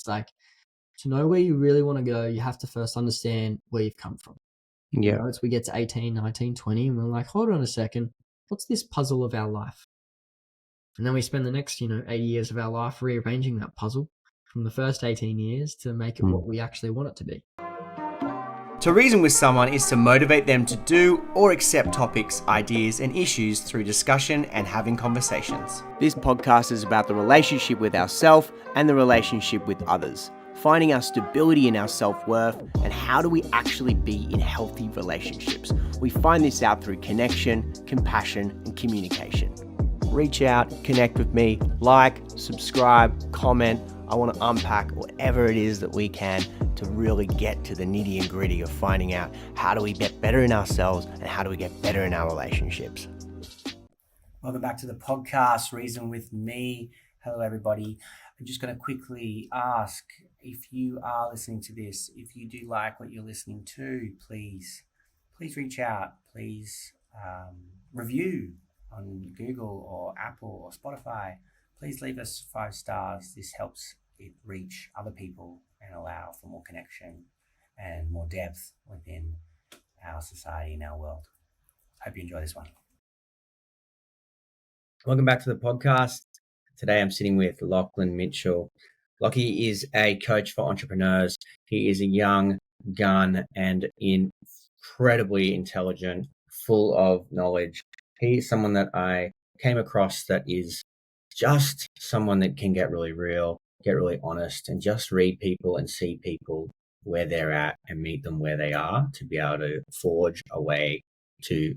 like, to know where you really want to go, you have to first understand where you've come from. Yeah. As we get to 18, 19, 20, and we're like, hold on a second, what's this puzzle of our life? And then we spend the next, 80 years of our life rearranging that puzzle from the first 18 years to make it what we actually want it to be. To reason with someone is to motivate them to do or accept topics, ideas, and issues through discussion and having conversations. This podcast is about the relationship with ourselves and the relationship with others, finding our stability in our self-worth, and how do we actually be in healthy relationships. We find this out through connection, compassion, and communication. Reach out, connect with me, like, subscribe, comment. I want to unpack whatever it is that we can to really get to the nitty and gritty of finding out how do we get better in ourselves and how do we get better in our relationships. Welcome back to the podcast, Reason with me. Hello, everybody. I'm just going to quickly ask, if you are listening to this, if you do like what you're listening to, please reach out. Please review on Google or Apple or Spotify. Please leave us 5 stars. This helps it reach other people and allow for more connection and more depth within our society and our world. Hope you enjoy this one. Welcome back to the podcast. Today I'm sitting with Lachlan Mitchell. Lockie is a coach for entrepreneurs. He is a young gun and incredibly intelligent, full of knowledge. He is someone that I came across that is just someone that can get really real, get really honest, and just read people and see people where they're at and meet them where they are to be able to forge a way to,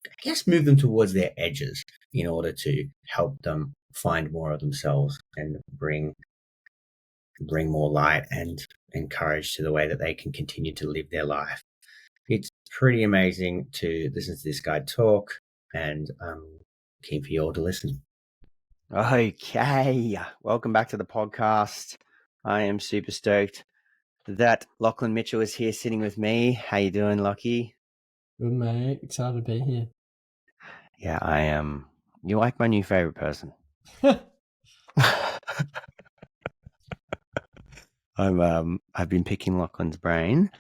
I guess, move them towards their edges in order to help them find more of themselves and bring more light and courage to the way that they can continue to live their life. It's pretty amazing to listen to this guy talk, and I'm keen for you all to listen. Okay, welcome back to the podcast. I am super stoked that Lachlan Mitchell is here sitting with me. How you doing, Lockie? Good, mate. Excited to be here. Yeah, I am. You're like my new favorite person. I've been picking Lachlan's brain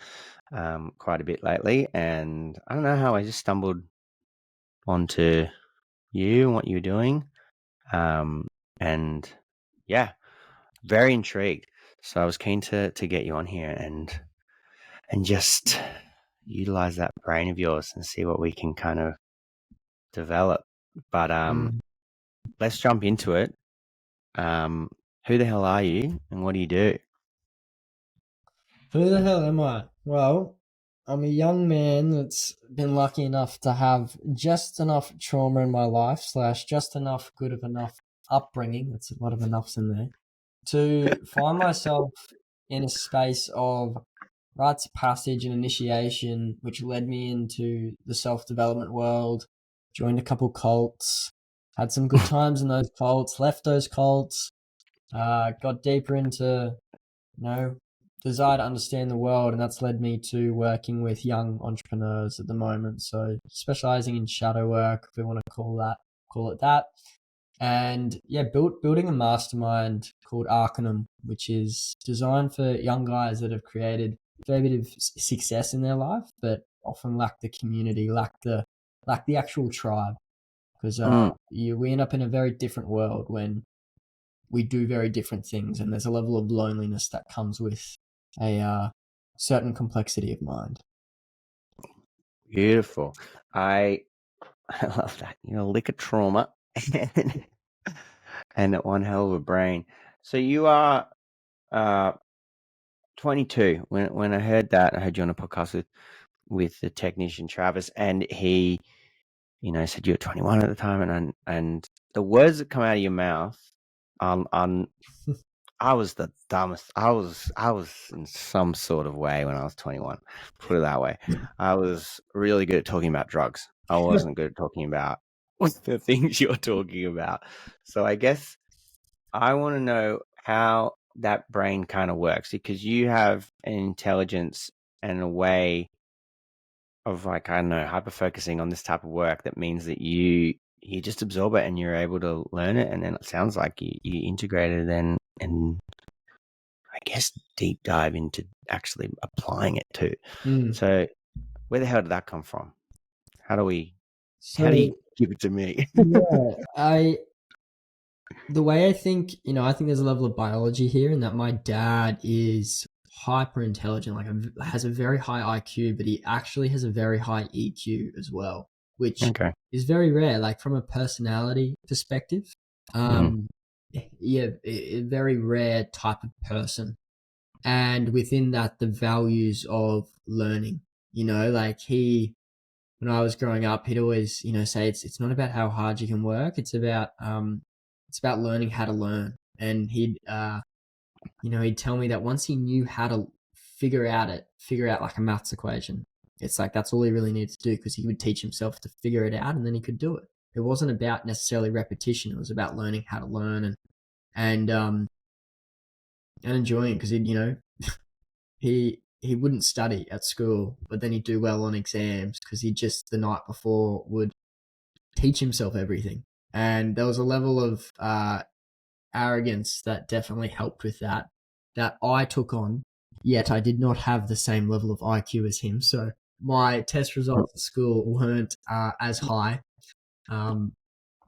quite a bit lately, and I don't know how I just stumbled onto you and what you were doing. And yeah, very intrigued. So I was keen to get you on here and just utilize that brain of yours and see what we can kind of develop. But let's jump into it. Who the hell are you and what do you do? Who the hell am I? Well, I'm a young man that's been lucky enough to have just enough trauma in my life / just enough good of enough upbringing, that's a lot of enoughs in there, to find myself in a space of rites of passage and initiation, which led me into the self-development world, joined a couple cults, had some good times in those cults, left those cults, got deeper into, desire to understand the world, and that's led me to working with young entrepreneurs at the moment. So specializing in shadow work, if we want to call it that. And yeah, building a mastermind called Arcanum, which is designed for young guys that have created a fair bit of success in their life, but often lack the community, lack the actual tribe. Because we end up in a very different world when we do very different things, and there's a level of loneliness that comes with a certain complexity of mind. Beautiful. I love that. Lick of trauma and one hell of a brain. So you are 22. When I heard that, I heard you on a podcast with the technician Travis, and he, said you were 21 at the time, and the words that come out of your mouth, I was the dumbest. I was in some sort of way when I was 21. Put it that way. I was really good at talking about drugs. I wasn't good at talking about the things you're talking about. So I guess I want to know how that brain kind of works, because you have an intelligence and a way of, like, I don't know, hyper focusing on this type of work that means that you just absorb it and you're able to learn it, and then it sounds like you integrate it and guess, deep dive into actually applying it too. Mm. So where the hell did that come from? How do you So give it to me? yeah, the way I think, I think there's a level of biology here, in that my dad is hyper intelligent, has a very high IQ, but he actually has a very high EQ as well, which Okay. is very rare. Like from a personality perspective, yeah, a very rare type of person. And within that, the values of learning, like when I was growing up, he'd always, say it's not about how hard you can work. It's about learning how to learn. And he'd tell me that once he knew how to figure out like a maths equation, it's like that's all he really needed to do, because he would teach himself to figure it out and then he could do it. It wasn't about necessarily repetition. It was about learning how to learn and enjoying it, because he wouldn't study at school, but then he'd do well on exams because he just the night before would teach himself everything. And there was a level of arrogance that definitely helped with that I took on, yet I did not have the same level of IQ as him. So my test results at school weren't as high.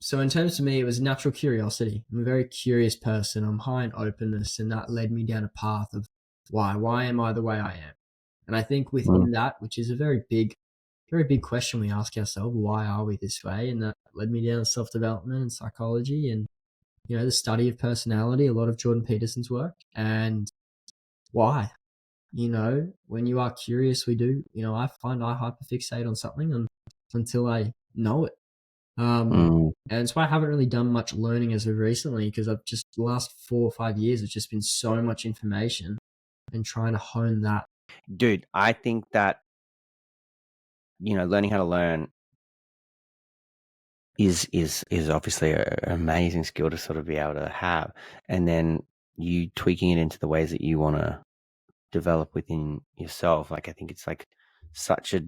So in terms of me, it was natural curiosity. I'm a very curious person. I'm high in openness, and that led me down a path of why am I the way I am? And I think within that, which is a very big question we ask ourselves, why are we this way? And that led me down self-development and psychology and, the study of personality, a lot of Jordan Peterson's work. And why? When you are curious, I find I hyperfixate on something until I know it. And it's why I haven't really done much learning as of recently, because I've just, the last 4 or 5 years, it's just been so much information and trying to hone that. Dude, I think that, learning how to learn is obviously an amazing skill to sort of be able to have. And then you tweaking it into the ways that you want to develop within yourself. Like, I think it's like such a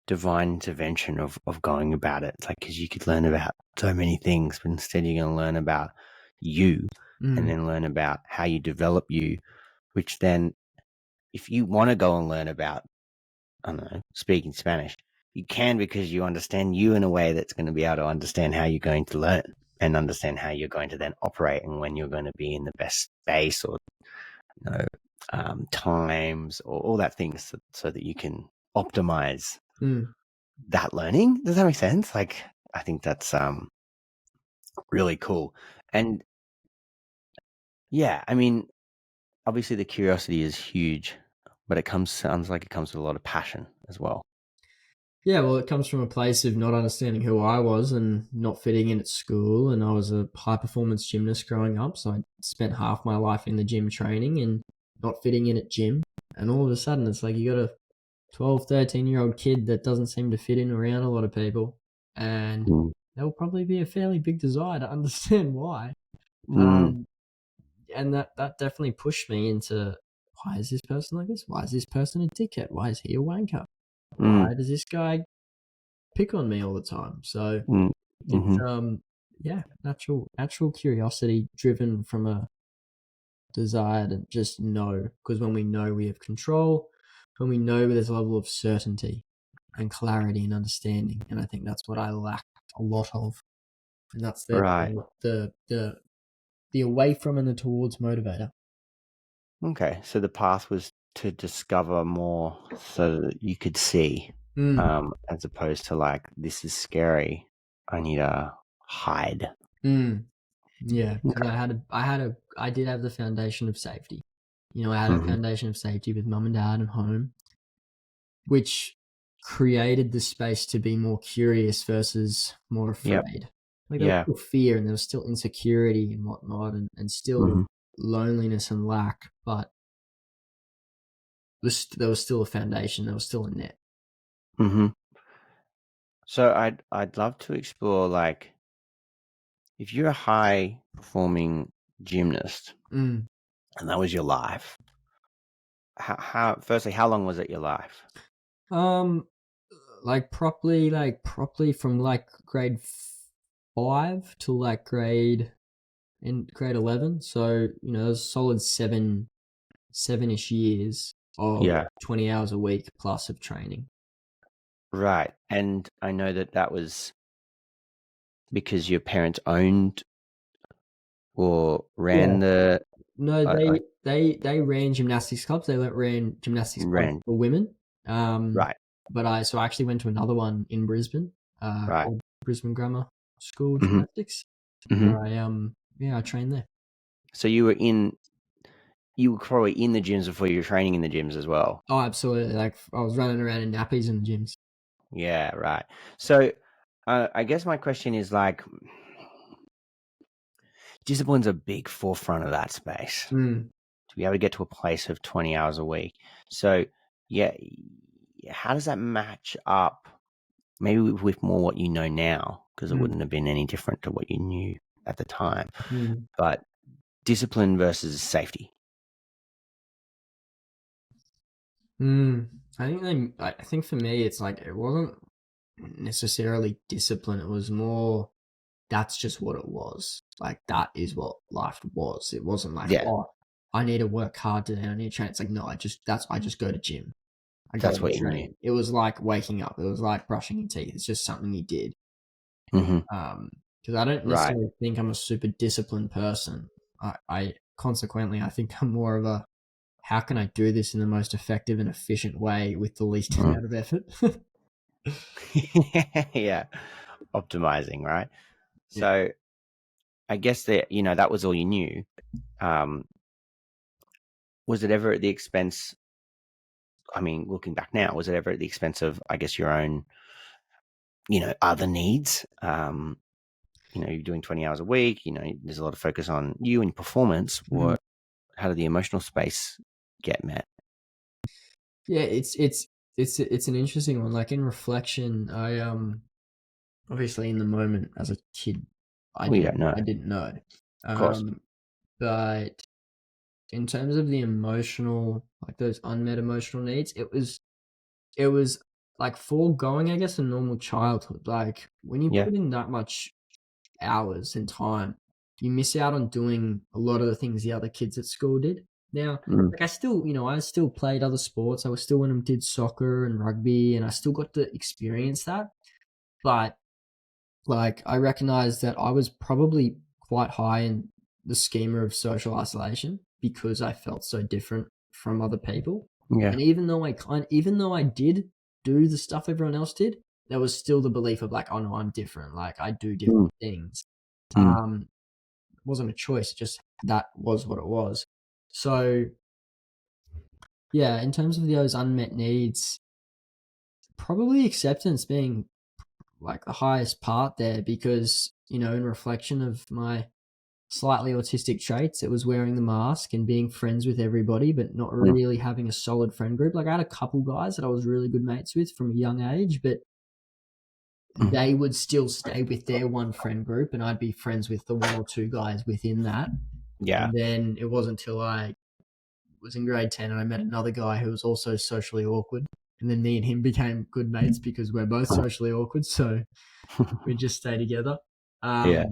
divine intervention of going about it. It's like, because you could learn about so many things, but instead you're going to learn about you and then learn about how you develop you, which then, if you want to go and learn about, I don't know, speaking Spanish, you can, because you understand you in a way that's going to be able to understand how you're going to learn and understand how you're going to then operate and when you're going to be in the best space or, times or all that things, so that you can optimize that learning. Does that make sense? Like, I think that's really cool. And yeah, I mean, obviously the curiosity is huge, but sounds like it comes with a lot of passion as well. Yeah, well, it comes from a place of not understanding who I was and not fitting in at school. And I was a high performance gymnast growing up, so I spent half my life in the gym training and not fitting in at gym. And all of a sudden, it's like you got a 12, 13-year-old kid that doesn't seem to fit in around a lot of people. And there will probably be a fairly big desire to understand why. And that definitely pushed me into, why is this person like this? Why is this person a dickhead? Why is he a wanker? Why does this guy pick on me all the time? So it's natural curiosity driven from a desire to just know, because when we know, we have control. When we know, there's a level of certainty and clarity and understanding, and I think that's what I lacked a lot of, and that's the away from and the towards motivator. Okay, so the path was to discover more so that you could see, as opposed to like, this is scary, I need to hide. Yeah, because I did have the foundation of safety. I had a foundation of safety with mum and dad and home, which created the space to be more curious versus more afraid. Like there was still fear and there was still insecurity and whatnot, and still loneliness and lack, but there was still a foundation, there was still a net. So I'd love to explore, like, if you're a high performing gymnast and that was your life, firstly, how long was it your life? Like properly from like grade 5 to like grade in grade 11. So, you know, it was a solid seven-ish years of Yeah. 20 hours a week plus of training. Right. And I know that was because your parents owned or ran the No, like they ran gymnastics clubs. They ran gymnastics clubs ran. for women. Right. But I actually went to another one in Brisbane, Right. called Brisbane Grammar School hmm Gymnastics, hmm where I trained there. So you were probably in the gyms before you were training in the gyms as well. Oh, absolutely! Like I was running around in nappies in the gyms. Yeah, right. So I guess my question is like, discipline's a big forefront of that space Mm. to be able to get to a place of 20 hours a week. So yeah, how does that match up maybe with more what you know now? Because it wouldn't have been any different to what you knew at the time. Mm. But discipline versus safety. I think for me, it's like it wasn't necessarily discipline. It was more that's just what it was. Like that is what life was. It wasn't like, Yeah, oh, I need to work hard today. I need to train. It's like, no, I just go to gym. I go that's to what you knew. train. It was like waking up. It was like brushing your teeth. It's just something you did. hmm Because I don't Right. necessarily think I'm a super disciplined person. I consequently, I think I'm more of a how can I do this in the most effective and efficient way with the least amount of effort? Yeah, optimizing, right? Yeah. So I guess that that was all you knew. Was it ever at the expense? I mean, looking back now, was it ever at the expense of, I guess, your own, other needs? You're doing 20 hours a week. There's a lot of focus on you and performance. How did the emotional space get met? Yeah, it's an interesting one. Like in reflection, I obviously in the moment as a kid, We don't know, I didn't know. of course. But in terms of the emotional, like those unmet emotional needs, it was like foregoing, I guess, a normal childhood. Like when you Yeah. put in that much hours and time, you miss out on doing a lot of the things the other kids at school did. Now, like I still played other sports. I was still when I did soccer and rugby, and I still got to experience that. But like I recognized that I was probably quite high in the schema of social isolation because I felt so different from other people. Yeah. And even though I did do the stuff everyone else did, there was still the belief of like, oh no, I'm different. Like I do different things. It wasn't a choice. Just that was what it was. So yeah, in terms of those unmet needs, probably acceptance being like the highest part there because, in reflection of my slightly autistic traits, it was wearing the mask and being friends with everybody, but not really having a solid friend group. Like I had a couple guys that I was really good mates with from a young age, but they would still stay with their one friend group and I'd be friends with the one or two guys within that. Yeah. And then it wasn't until I was in grade 10 and I met another guy who was also socially awkward. And then me and him became good mates because we're both socially awkward. So we just stay together. Yeah.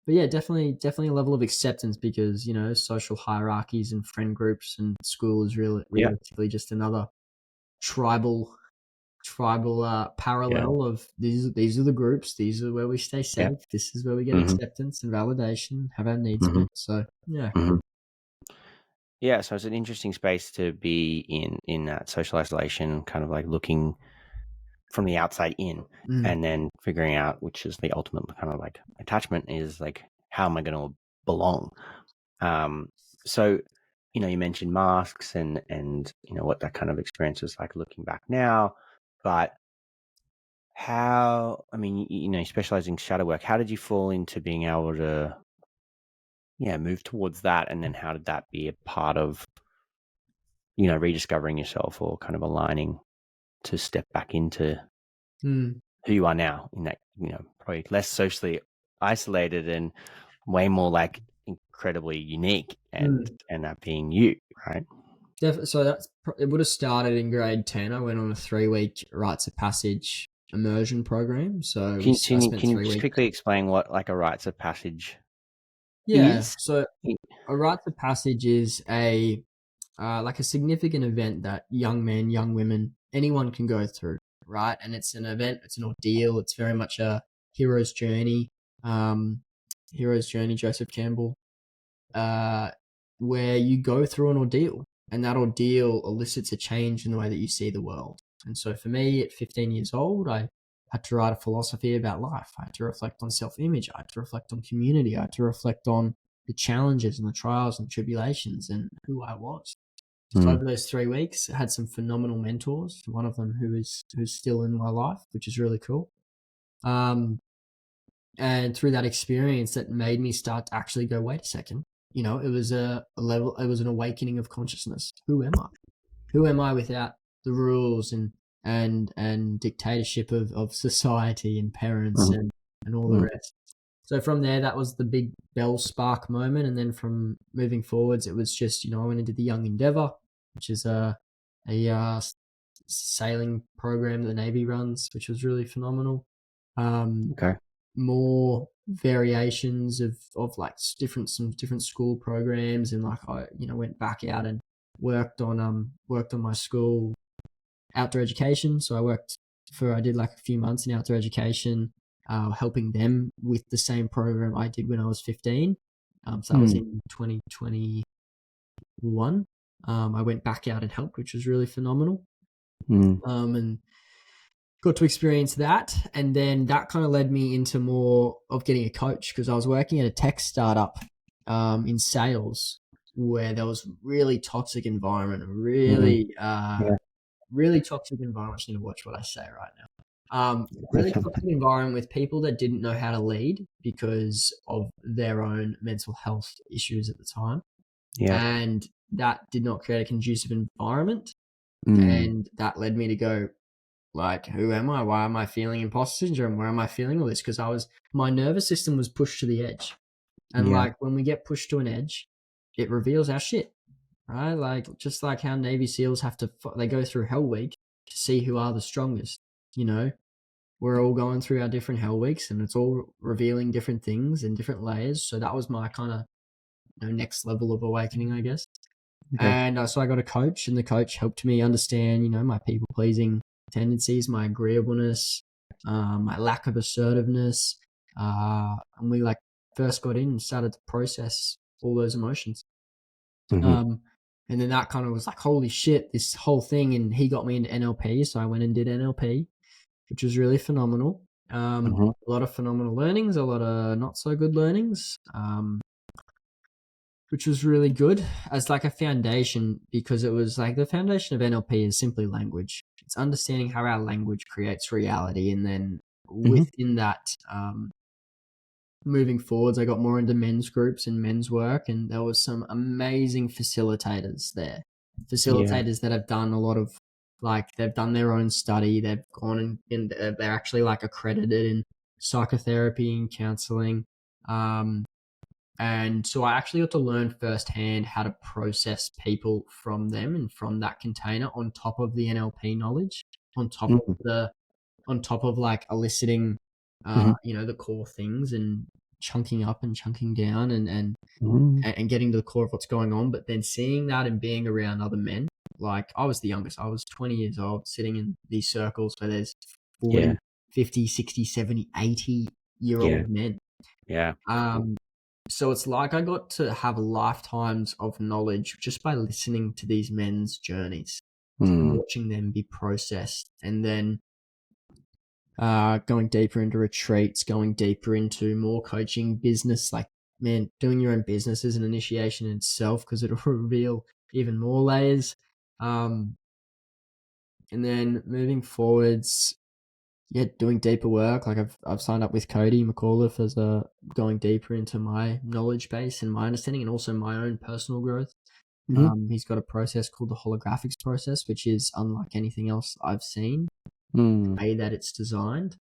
But yeah, definitely a level of acceptance because, social hierarchies and friend groups and school is realistically just another tribal parallel of these are the groups, these are where we stay safe, this is where we get acceptance and validation, have our needs met. So yeah. Yeah, so it's an interesting space to be in that social isolation, kind of like looking from the outside in and then figuring out which is the ultimate kind of like attachment is like, how am I going to belong? So, you mentioned masks and what that kind of experience was like looking back now, but how, I mean, you specialize in shadow work. How did you fall into being able to, move towards that? And then how did that be a part of, rediscovering yourself or kind of aligning to step back into who you are now in that, probably less socially isolated and way more like incredibly unique and that being you, right? So it would have started in grade 10. I went on a 3-week rites of passage immersion program. So Can I spent you 3 just weeks. quickly explain what like a rites of passage Yeah. is? So a rite of passage is a like a significant event that young men, young women, anyone can go through, right? And it's an event, it's an ordeal. It's very much a hero's journey. Um, hero's journey, Joseph Campbell, uh, where you go through an ordeal, and that ordeal elicits a change in the way that you see the world. And so for me, at 15 years old, I had to write a philosophy about life. I had to reflect on self-image. I had to reflect on community. I had to reflect on the challenges and the trials and tribulations and who I was. So over those 3 weeks, I had some phenomenal mentors. One of them who's still in my life, which is really cool. And through that experience, that made me start to actually go, wait a second. It was a level. It was an awakening of consciousness. Who am I? Who am I without the rules and dictatorship of society and parents and all the rest? So from there, that was the big bell spark moment. And then from moving forwards, it was just, I went into the Young Endeavour, which is a sailing program that the Navy runs, which was really phenomenal. Okay. More variations of like some different school programs, and like I went back out and worked on my school outdoor education. So I did like a few months in outdoor education, helping them with the same program I did when I was 15. So that was in 2021. I went back out and helped, which was really phenomenal. And got to experience that. And then that kind of led me into more of getting a coach, because I was working at a tech startup in sales, where there was really toxic environment, really toxic environment. I just need to watch what I say right now. Really toxic environment with people that didn't know how to lead because of their own mental health issues at the time. Yeah. And that did not create a conducive environment. And that led me to go, like, who am I? Why am I feeling imposter syndrome? Where am I feeling all this? Because my nervous system was pushed to the edge. And like when we get pushed to an edge, it reveals our shit, right? Like just like how Navy SEALs they go through Hell Week to see who are the strongest. We're all going through our different Hell Weeks, and it's all revealing different things in different layers. So that was my kind of next level of awakening, I guess. Okay. And so I got a coach, and the coach helped me understand, my people pleasing tendencies, my agreeableness, my lack of assertiveness. And we first got in and started to process all those emotions. And then that kind of was like, holy shit, this whole thing. And he got me into NLP. So I went and did NLP, which was really phenomenal. A lot of phenomenal learnings, a lot of not so good learnings, which was really good as like a foundation, because it was like the foundation of NLP is simply language. It's understanding how our language creates reality. And then within that, moving forwards, I got more into men's groups and men's work, and there was some amazing facilitators there. Facilitators that have done a lot of, they've done their own study. They've gone and they're actually accredited in psychotherapy and counseling. And so I actually got to learn firsthand how to process people from them and from that container, on top of the NLP knowledge, on top of eliciting, the core things, and chunking up and chunking down and getting to the core of what's going on. But then seeing that and being around other men, like I was the youngest, I was 20 years old, sitting in these circles where there's 40, 50, 60, 70, 80-year-old men. Yeah. So it's like I got to have lifetimes of knowledge just by listening to these men's journeys, watching them be processed, and then going deeper into retreats, going deeper into more coaching, business. Like, man, doing your own business is an initiation in itself, because it'll reveal even more layers. And then moving forwards, doing deeper work. Like I've signed up with Cody McAuliffe as going deeper into my knowledge base and my understanding, and also my own personal growth. He's got a process called the holographics process, which is unlike anything else I've seen. The way that it's designed,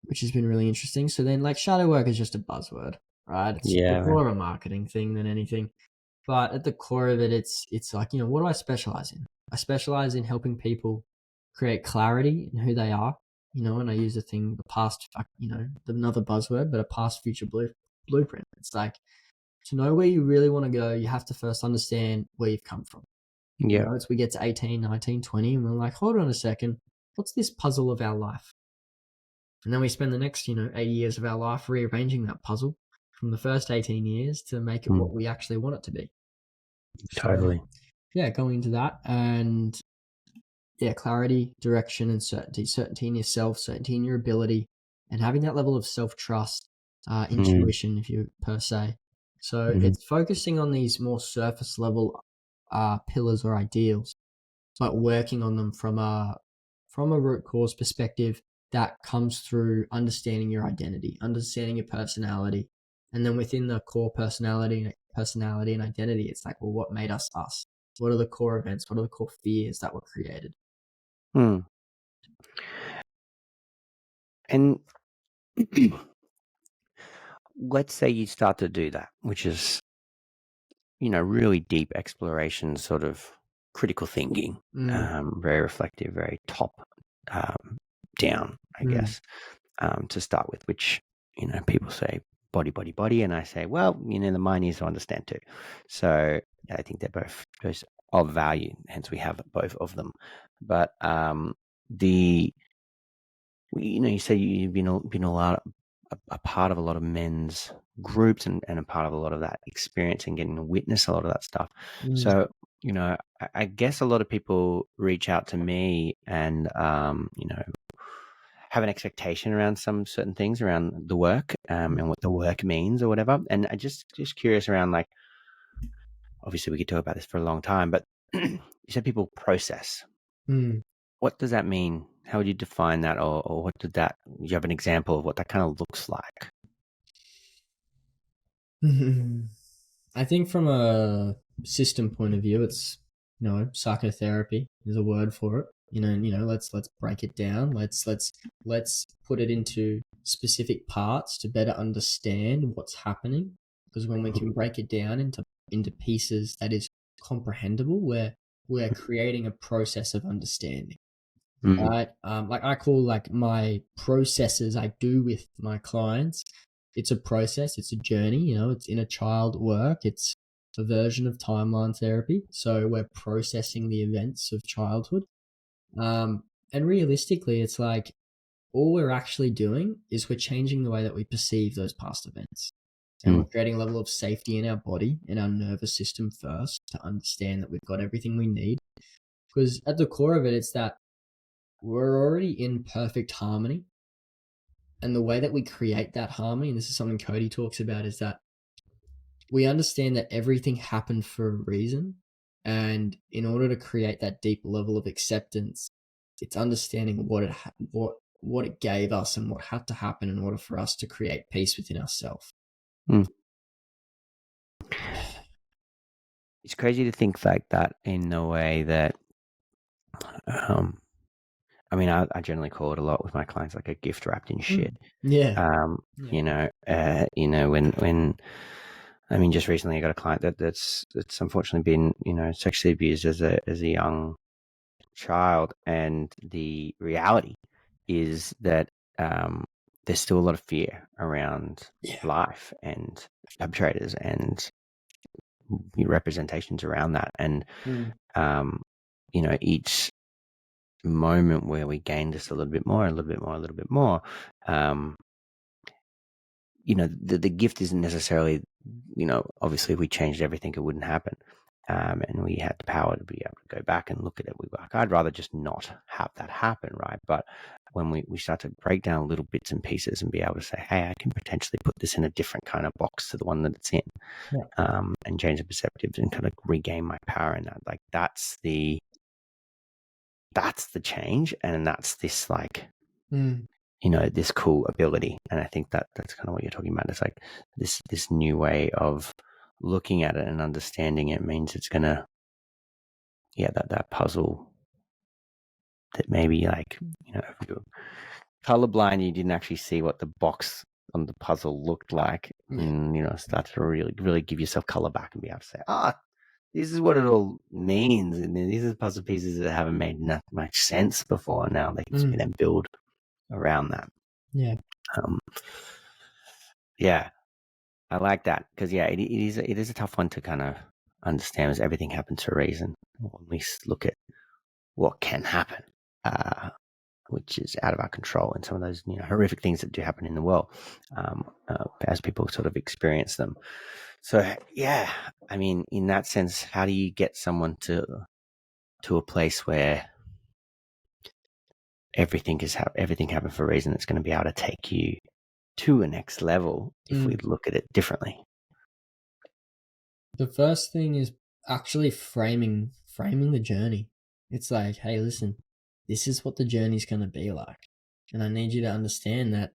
which has been really interesting. So then, shadow work is just a buzzword, right? It's more of a marketing thing than anything. But at the core of it, it's like, what do I specialize in? I specialize in helping people create clarity in who they are, and I use the past, another buzzword, but a past, future, blueprint. It's like, to know where you really want to go, you have to first understand where you've come from. Yeah. You know, as we get to 18, 19, 20, and we're like, hold on a second, what's this puzzle of our life? And then we spend the next, 80 years of our life rearranging that puzzle from the first 18 years to make it what we actually want it to be. Totally. So, yeah, going into that, and clarity, direction, and certainty. Certainty in yourself, certainty in your ability, and having that level of self-trust, intuition, if you per se. So it's focusing on these more surface level pillars or ideals, but working on them from a root cause perspective that comes through understanding your identity, understanding your personality, and then within the core personality and identity, it's like, well, what made us us? What are the core events? What are the core fears that were created? And let's say you start to do that, which is, really deep exploration, sort of critical thinking, very reflective, very top down, I guess, to start with, which, people say body, and I say, well, the mind needs to understand too. So I think they're both of value, hence we have both of them. But you say you've been a part of a lot of men's groups and a part of a lot of that experience and getting to witness a lot of that stuff. So, I guess a lot of people reach out to me and, have an expectation around some certain things around the work and what the work means or whatever. And I just curious around, like, obviously we could talk about this for a long time, but you said people process. What does that mean? How would you define that, or what do you have an example of what that kind of looks like? I think from a system point of view, it's, psychotherapy is a word for it. Let's break it down. Let's put it into specific parts to better understand what's happening. Because when we can break it down into pieces that is comprehensible, we're creating a process of understanding. Right? Like I call my processes I do with my clients. It's a process. It's a journey. It's inner child work. It's a version of timeline therapy. So we're processing the events of childhood. And realistically, it's like all we're actually doing is we're changing the way that we perceive those past events. And we're creating a level of safety in our body, in our nervous system first, to understand that we've got everything we need. Because at the core of it, it's that we're already in perfect harmony. And the way that we create that harmony, and this is something Cody talks about, is that we understand that everything happened for a reason. And in order to create that deep level of acceptance, it's understanding what it gave us and what had to happen in order for us to create peace within ourselves. It's crazy to think like that, in the way that, I generally call it a lot with my clients, like a gift wrapped in shit. Yeah. When just recently I got a client that's unfortunately been, sexually abused as a young child, and the reality is that there's still a lot of fear around life and perpetrators and representations around that, and each moment where we gain just a little bit more, the gift isn't necessarily, obviously if we changed everything, it wouldn't happen. And we had the power to be able to go back and look at it. I'd rather just not have that happen, right? But when we start to break down little bits and pieces and be able to say, hey, I can potentially put this in a different kind of box to the one that it's in, and change the perspectives and kind of regain my power in that. Like that's the change, and that's this this cool ability. And I think that's kind of what you're talking about. It's like this new way of looking at it and understanding it means it's gonna, that puzzle that maybe, like, if you're colorblind, you didn't actually see what the box on the puzzle looked like, and start to really give yourself color back and be able to say, this is what it all means, and these are the puzzle pieces that haven't made much sense before. Now they can then build around that. I like that because it is a tough one to kind of understand, as everything happens for a reason. Or at least look at what can happen, which is out of our control, and some of those horrific things that do happen in the world as people sort of experience them. So yeah, I mean, in that sense, how do you get someone to a place where everything happened for a reason that's going to be able to take you to a next level if we look at it differently? The first thing is actually framing the journey. It's like, hey, listen, this is what the journey's going to be like. And I need you to understand that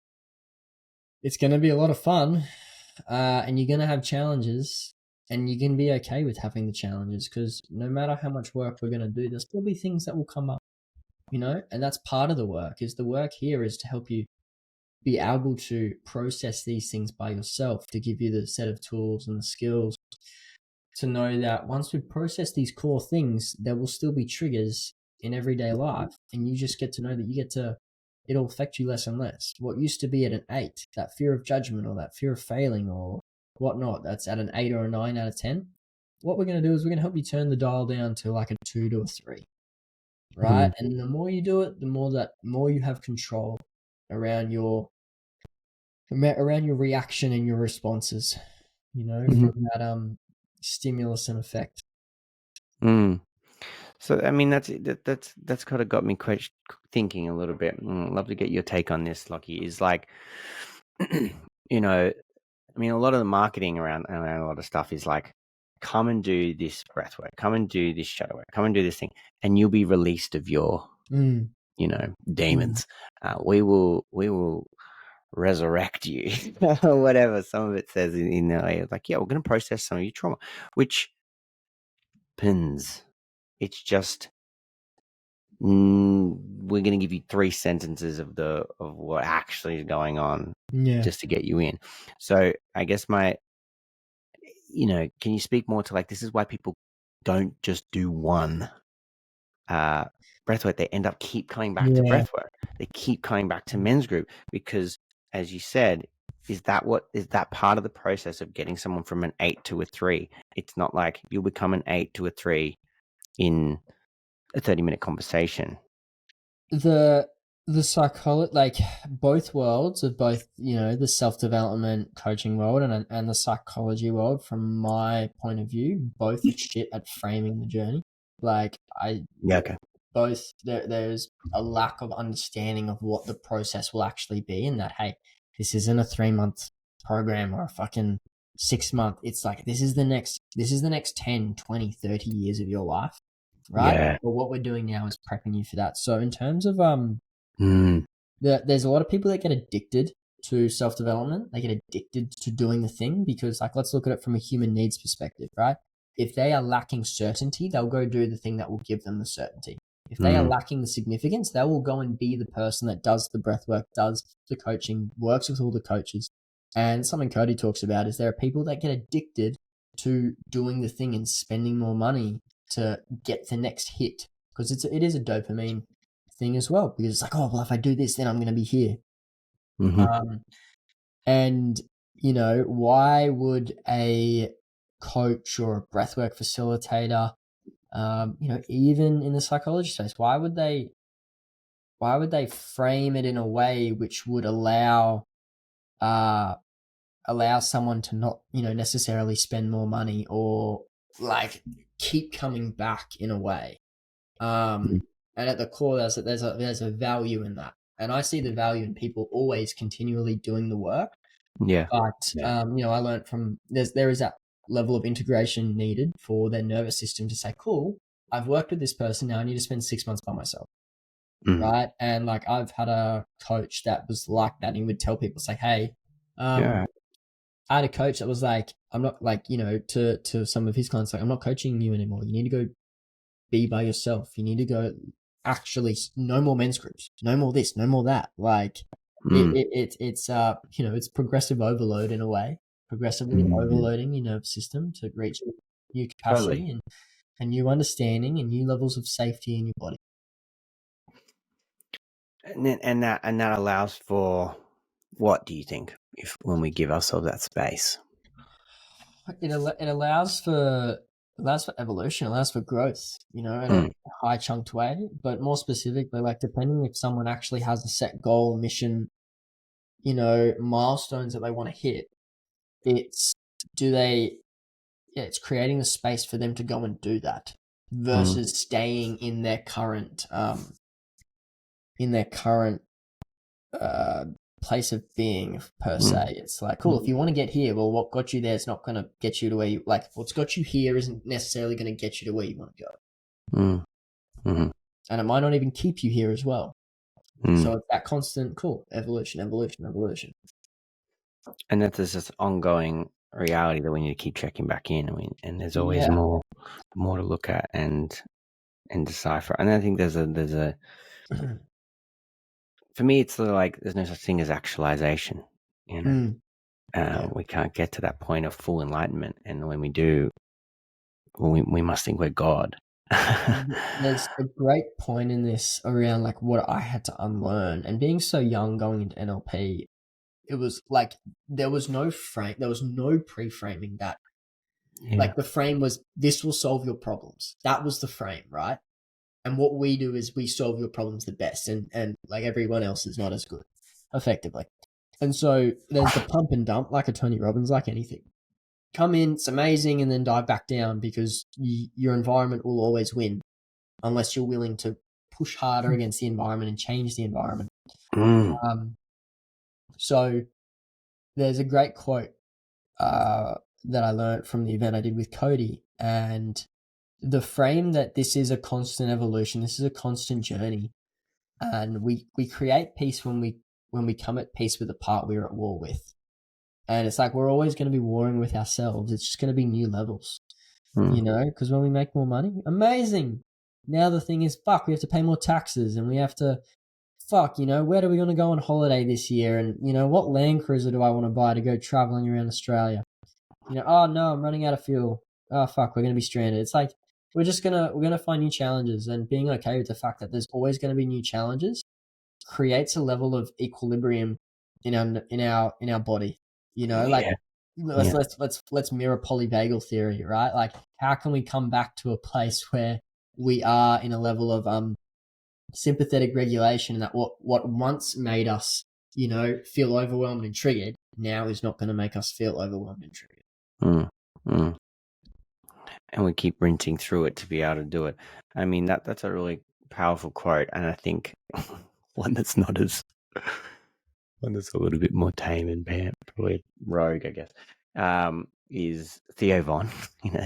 it's going to be a lot of fun, and you're going to have challenges, and you can be okay with having the challenges, because no matter how much work we're going to do, there'll still be things that will come up, and that's part of the work. The work here is to help you be able to process these things by yourself, to give you the set of tools and the skills to know that once we process these core things, there will still be triggers in everyday life, and you just get to know that it'll affect you less and less. What used to be at an 8, that fear of judgment or that fear of failing or whatnot, that's at an 8 or a 9 out of 10. What we're going to do is we're going to help you turn the dial down to like a 2 to a 3, right? And the more you do it, the more you have control around your reaction and your responses, from that stimulus and effect. So I mean, that's kind of got me thinking a little bit. I'd love to get your take on this, Lockie. Is like, I mean, a lot of the marketing around a lot of stuff is like, come and do this breath work, come and do this shadow work, come and do this thing, and you'll be released of your, demons. We will resurrect you, or whatever. Some of it says in there, like, yeah, we're going to process some of your trauma, which pins. It's just we're going to give you 3 sentences of what actually is going on, just to get you in. So I guess can you speak more to like, this is why people don't just do one breathwork. They end up keep coming back to breathwork. They keep coming back to men's group because, as you said, is that part of the process of getting someone from an 8 to a 3? It's not like you'll become an 8 to a 3 in a 30-minute conversation. The psychology, like both worlds of both, the self-development coaching world and the psychology world, from my point of view, both are shit at framing the journey. Like both there's a lack of understanding of what the process will actually be, and that, hey, this isn't a 3-month program or a fucking 6-month. It's like, this is the next 10, 20, 30 years of your life. Right? Yeah. But what we're doing now is prepping you for that. So in terms of there's a lot of people that get addicted to self-development. They get addicted to doing the thing because, like, let's look at it from a human needs perspective, right? If they are lacking certainty, they'll go do the thing that will give them the certainty. If they are lacking the significance, they will go and be the person that does the breath work, does the coaching, works with all the coaches. And something Cody talks about is there are people that get addicted to doing the thing and spending more money to get the next hit, because it is a dopamine thing as well, because it's like, oh, well, if I do this, then I'm going to be here. And why would a coach or a breathwork facilitator, even in the psychology space, why would they frame it in a way which would allow someone to not necessarily spend more money or like keep coming back in a way, and at the core there's a value in that, and I see the value in people always continually doing the work. But I learned from there is that level of integration needed for their nervous system to say, cool, I've worked with this person, now I need to spend 6 months by myself. Right? And like, I've had a coach that was like that. He would tell people, say, hey, I had a coach that was like, I'm not like, to some of his clients, like, I'm not coaching you anymore. You need to go be by yourself. You need to go actually, no more men's groups, no more this, no more that. Like it's progressive overload in a way, progressively overloading your nervous system to reach new capacity and new understanding and new levels of safety in your body. And that allows for, what do you think, when we give ourselves that space? it allows for evolution, allows for growth, in a high chunked way. But more specifically, like depending if someone actually has a set goal, mission, milestones that they want to hit, it's it's creating the space for them to go and do that versus staying in their current place of being per se. It's like, cool, if you want to get here, well, what got you there is not going to get you to where you like. What's got you here isn't necessarily going to get you to where you want to go, and it might not even keep you here as well. So it's that constant evolution. And that there's this ongoing reality that we need to keep checking back in. And there's always more to look at and decipher. And I think there's a for me, it's sort of like there's no such thing as actualization. We can't get to that point of full enlightenment, and when we do, we must think we're God. There's a great point in this around like what I had to unlearn, and being so young going into NLP, it was like there was no pre-framing that. Like the frame was, this will solve your problems. That was the frame, right? And what we do is we solve your problems the best, and like everyone else is not as good, effectively. And so there's the pump and dump, like a Tony Robbins, like anything. Come in, it's amazing, and then dive back down because your environment will always win unless you're willing to push harder against the environment and change the environment. So there's a great quote that I learned from the event I did with Cody, and the frame that this is a constant evolution, this is a constant journey, and we create peace when we come at peace with the part we're at war with. And it's like we're always going to be warring with ourselves. It's just going to be new levels, because when we make more money, amazing. Now the thing is, we have to pay more taxes, and we have to, where are we going to go on holiday this year? And, what Land Cruiser do I want to buy to go traveling around Australia? Oh no, I'm running out of fuel. Oh fuck, we're going to be stranded. It's like, we're going to find new challenges, and being okay with the fact that there's always going to be new challenges creates a level of equilibrium in our body. Let's mirror polyvagal theory, right? Like, how can we come back to a place where we are in a level of sympathetic regulation, that what once made us, feel overwhelmed and triggered, now is not going to make us feel overwhelmed and triggered. And we keep rinsing through it to be able to do it. I mean, that's a really powerful quote, and I think one that's a little bit more tame and probably rogue, I guess, is Theo Von,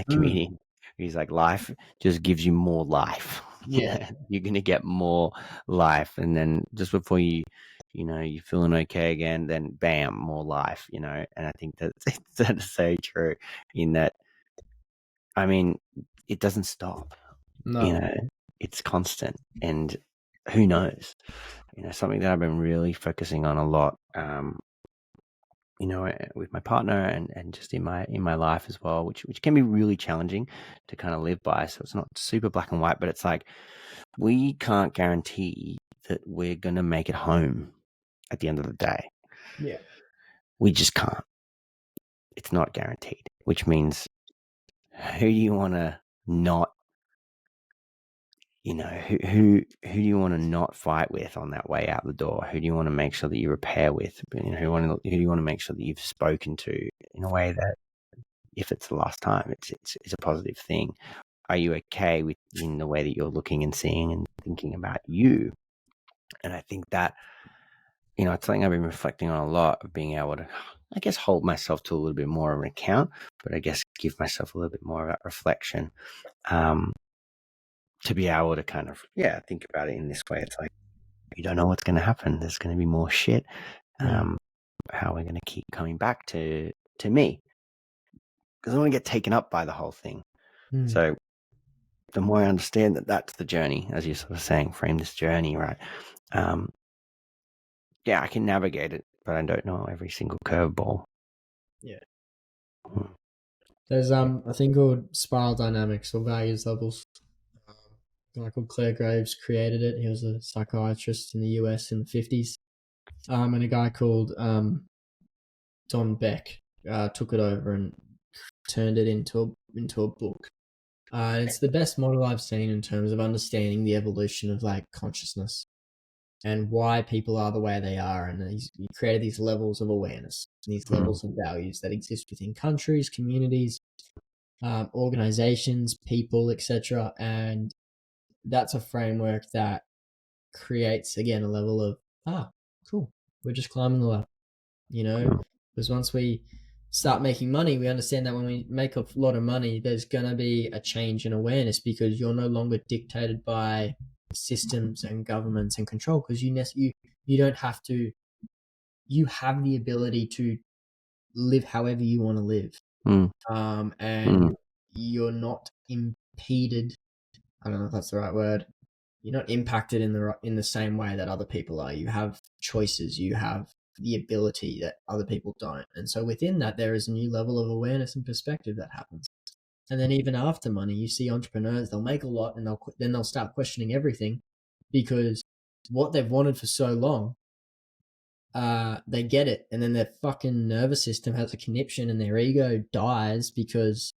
comedian. He's like, life just gives you more life. Yeah. You're going to get more life. And then just before you're feeling okay again, then bam, more life, And I think that's so true in that, I mean, it doesn't stop. No. It's constant. And who knows? Something that I've been really focusing on a lot, with my partner and just in my life as well, which can be really challenging to kind of live by. So it's not super black and white, but it's like, we can't guarantee that we're going to make it home at the end of the day. Yeah. We just can't. It's not guaranteed, which means who do you want to not, who do you want to not fight with on that way out the door? Who do you want to make sure that you repair with? Who do you want to make sure that you've spoken to in a way that, if it's the last time, it's a positive thing? Are you okay with in the way that you're looking and seeing and thinking about you? And I think that, it's something I've been reflecting on a lot, of being able to, I guess, hold myself to a little bit more of an account, but I guess give myself a little bit more of that reflection, to be able to kind of, think about it in this way. It's like, you don't know what's going to happen. There's going to be more shit. How are we going to keep coming back to me? Because I don't want to get taken up by the whole thing. So the more I understand that that's the journey, as you're sort of saying, frame this journey, right? I can navigate it, but I don't know every single curveball. Yeah. There's a thing called spiral dynamics, or values levels. A guy called Claire Graves created it. He was a psychiatrist in the US in the 50s. And a guy called Don Beck took it over and turned it into a book. It's the best model I've seen in terms of understanding the evolution of like consciousness and why people are the way they are. And he created these levels of awareness, these levels of values that exist within countries, communities, organizations, people, etc. And that's a framework that creates, again, a level of, cool, we're just climbing the ladder, because once we start making money, we understand that when we make a lot of money, there's going to be a change in awareness because you're no longer dictated by systems and governments and control, because you don't have to, you have the ability to live however you want to live. And you're not impeded. I don't know if that's the right word. You're not impacted in the same way that other people are. You have choices. You have the ability that other people don't. And so within that, there is a new level of awareness and perspective that happens. And then even after money, you see entrepreneurs, they'll make a lot and then they'll start questioning everything because what they've wanted for so long, they get it. And then their fucking nervous system has a conniption and their ego dies because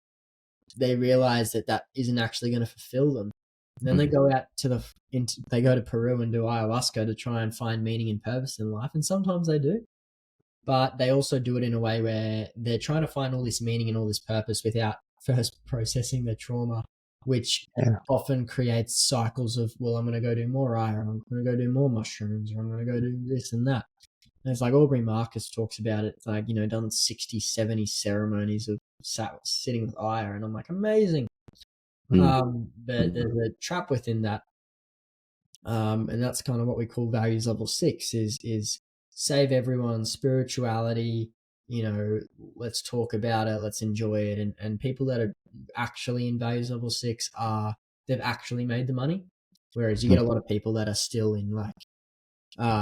they realize that isn't actually going to fulfill them. And then they go out they go to Peru and do ayahuasca to try and find meaning and purpose in life. And sometimes they do, but they also do it in a way where they're trying to find all this meaning and all this purpose without first processing their trauma, which often creates cycles of, well, I'm going to go do more iron, I'm going to go do more mushrooms, or I'm going to go do this and that. And it's like Aubrey Marcus talks about it. It's like, done 60, 70 ceremonies of sitting with Aya. And I'm like, amazing. But there's a trap within that. And that's kind of what we call values level 6 is save everyone's spirituality. Let's talk about it. Let's enjoy it. And people that are actually in values level 6 they've actually made the money. Whereas you get a lot of people that are still in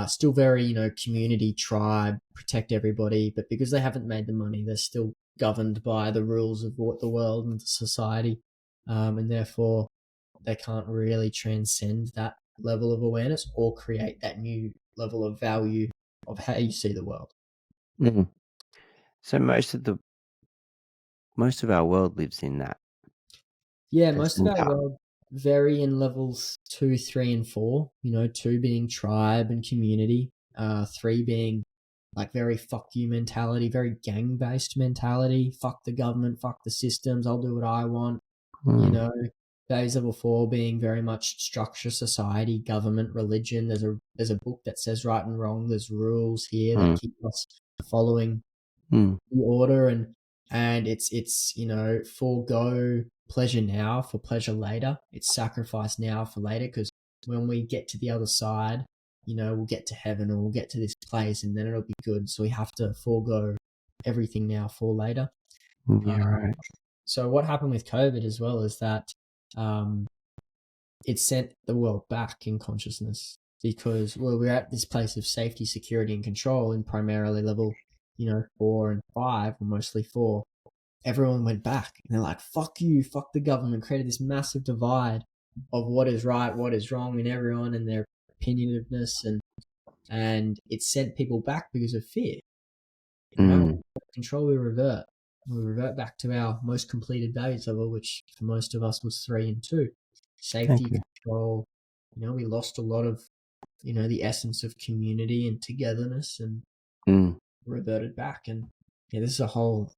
still very, community, tribe, protect everybody. But because they haven't made the money, they're still governed by the rules of what the world and society. And therefore they can't really transcend that level of awareness or create that new level of value of how you see the world. So most of our world lives in that. Yeah, most of our world vary in levels 2, 3, and 4. 2 being tribe and community, 3 being like very fuck you mentality, very gang based mentality. Fuck the government, fuck the systems. I'll do what I want. Values level 4 being very much structure, society, government, religion. There's a book that says right and wrong. There's rules here that keep us following the order, and it's forego pleasure now for pleasure later. It's sacrifice now for later, because when we get to the other side, we'll get to heaven or we'll get to this place and then it'll be good. So we have to forego everything now for later. Right. So what happened with COVID as well is that it sent the world back in consciousness, because we're at this place of safety, security, and control in primarily level 4 and 5, or mostly 4. Everyone went back and they're like, fuck you, fuck the government, created this massive divide of what is right, what is wrong, and everyone and their opinionativeness, and it sent people back because of fear. Control, we revert back to our most completed values level, which for most of us was 3 and 2. Safety, control. We lost a lot of the essence of community and togetherness, and reverted back. And this is a whole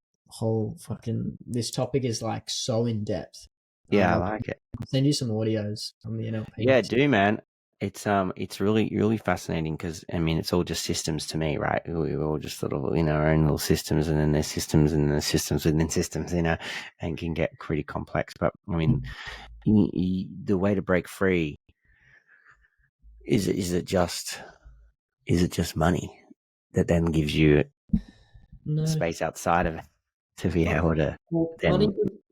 fucking, this topic is like so in depth. I like it. I'll send you some audios from the NLP. Yeah, do, man. It's really, really fascinating, because it's all just systems to me, right? We all just sort of our own little systems, and then there's systems, and there's systems within systems, and can get pretty complex. But the way to break free is it just money that then gives you space outside of it to be able to?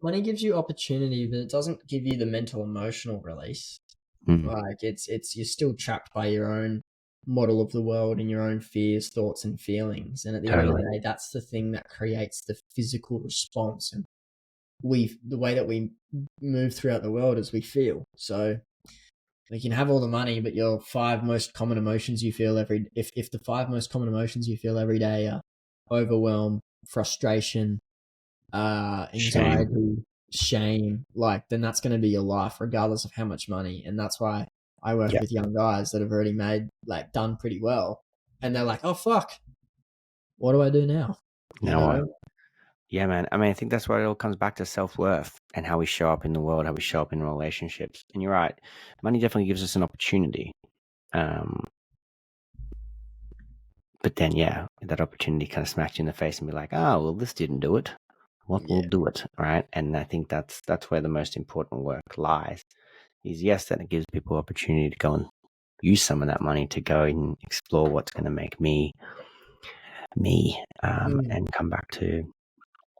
Money gives you opportunity, but it doesn't give you the mental emotional release. Like it's you're still trapped by your own model of the world and your own fears, thoughts, and feelings. And at the end of the day, that's the thing that creates the physical response. And the way that we move throughout the world is we feel. So you can have all the money, but your 5 most common emotions you feel if the 5 most common emotions you feel every day are overwhelm, frustration, anxiety, shame, like then that's going to be your life regardless of how much money. And that's why I work with young guys that have already done pretty well, and they're like, oh fuck, what do I do now? Yeah, man. I mean, I think that's why it all comes back to self-worth and how we show up in the world, how we show up in relationships. And you're right, money definitely gives us an opportunity. But then, yeah, that opportunity kind of smacks you in the face and be like, oh, well, this didn't do it. What will do it, right? And I think that's where the most important work lies. Is yes, that it gives people opportunity to go and use some of that money to go and explore what's going to make me, and come back to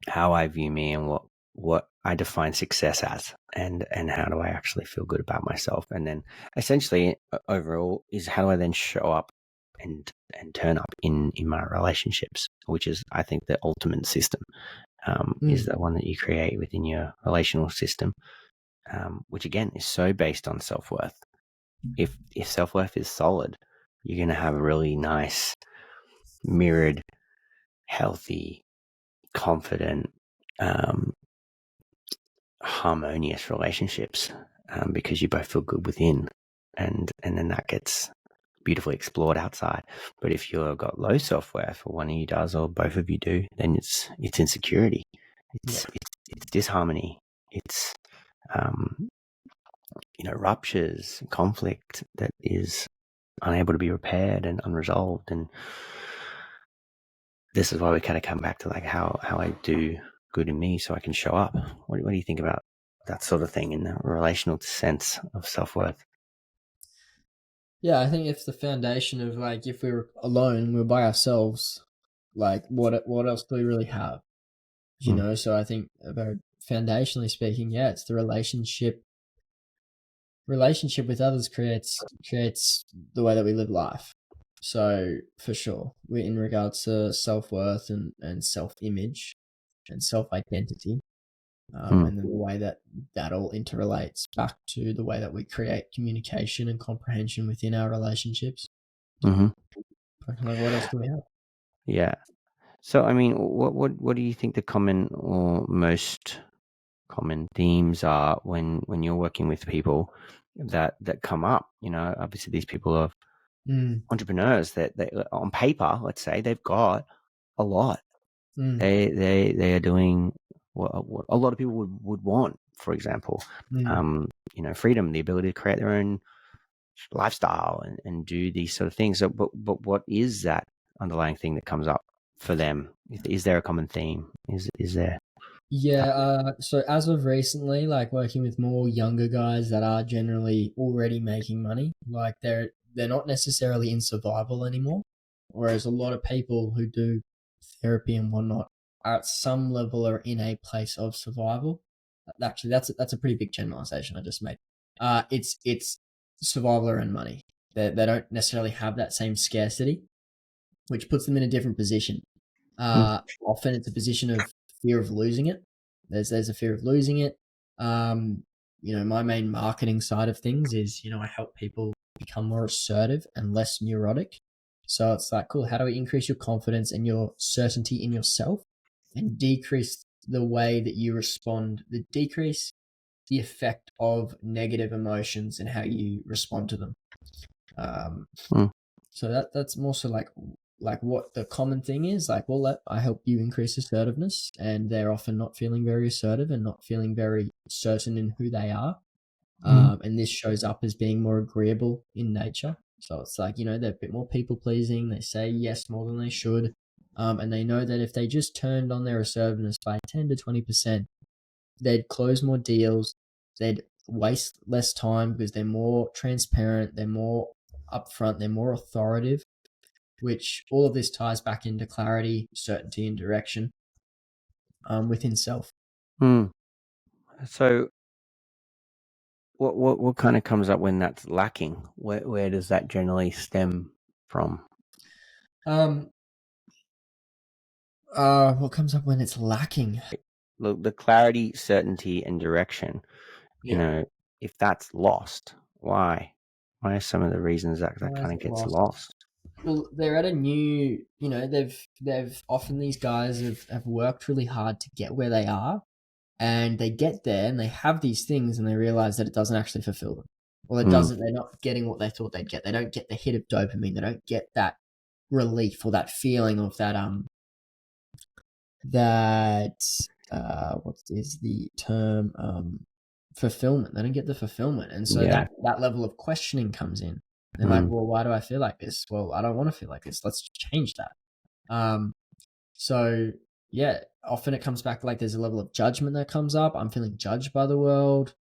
how I view me and what I define success as, and how do I actually feel good about myself. And then essentially overall is how do I then show up and turn up in my relationships, which is, I think, the ultimate system, is the one that you create within your relational system, which again is so based on self-worth. If self-worth is solid, you're going to have really nice, mirrored, healthy, confident, harmonious relationships, because you both feel good within, and then that gets beautifully explored outside. But if you've got low self-worth, or one of you does, or both of you do, then it's insecurity, it's disharmony, it's ruptures, conflict that is unable to be repaired and unresolved. And this is why we kind of come back to like how I do good in me so I can show up. What do you think about that sort of thing in the relational sense of self-worth? Yeah, I think it's the foundation of like, if we were alone, we're by ourselves, like what else do we really have? So I think, about foundationally speaking, it's the relationship with others creates the way that we live life. So for sure, we're in regards to self-worth and self-image and self-identity, and then the way that all interrelates back to the way that we create communication and comprehension within our relationships. Like, what else do we have? Yeah. So, I mean, what do you think the common or most common themes are when you're working with people that come up? Obviously these people are entrepreneurs that they, on paper, let's say, they've got a lot. They are doing what a lot of people would want, for example, freedom, the ability to create their own lifestyle and do these sort of things. So, but what is that underlying thing that comes up for them? Is there a common theme? Is there? Yeah, so as of recently, like working with more younger guys that are generally already making money, like they're not necessarily in survival anymore. Whereas a lot of people who do therapy and whatnot are at some level are in a place of survival. Actually, that's a pretty big generalization I just made. It's survival and money. They don't necessarily have that same scarcity, which puts them in a different position. Often it's a position of fear of losing it. There's a fear of losing it. My main marketing side of things is, I help people become more assertive and less neurotic. So it's like, cool, how do we increase your confidence and your certainty in yourself and decrease the way that you respond, decrease the effect of negative emotions and how you respond to them. So that's more so like what the common thing is, like, well, I help you increase assertiveness, and they're often not feeling very assertive and not feeling very certain in who they are. And this shows up as being more agreeable in nature. So it's like, they're a bit more people pleasing. They say yes more than they should. And they know that if they just turned on their assertiveness by 10 to 20%, they'd close more deals. They'd waste less time because they're more transparent. They're more upfront. They're more authoritative, which all of this ties back into clarity, certainty, and direction within self. So what kind of comes up when that's lacking? Where does that generally stem from? What comes up when it's lacking? The clarity, certainty, and direction. If that's lost, why? Why are some of the reasons that kind of gets lost? Well, they're at a new, they've often these guys have worked really hard to get where they are, and they get there and they have these things and they realize that it doesn't actually fulfill them. Well, it doesn't, they're not getting what they thought they'd get. They don't get the hit of dopamine. They don't get that relief or that feeling of what is the term, fulfillment. They don't get the fulfillment. And so that level of questioning comes in. They're like, well, why do I feel like this? Well, I don't want to feel like this. Let's change that. So yeah, often it comes back like there's a level of judgment that comes up. I'm feeling judged by the world,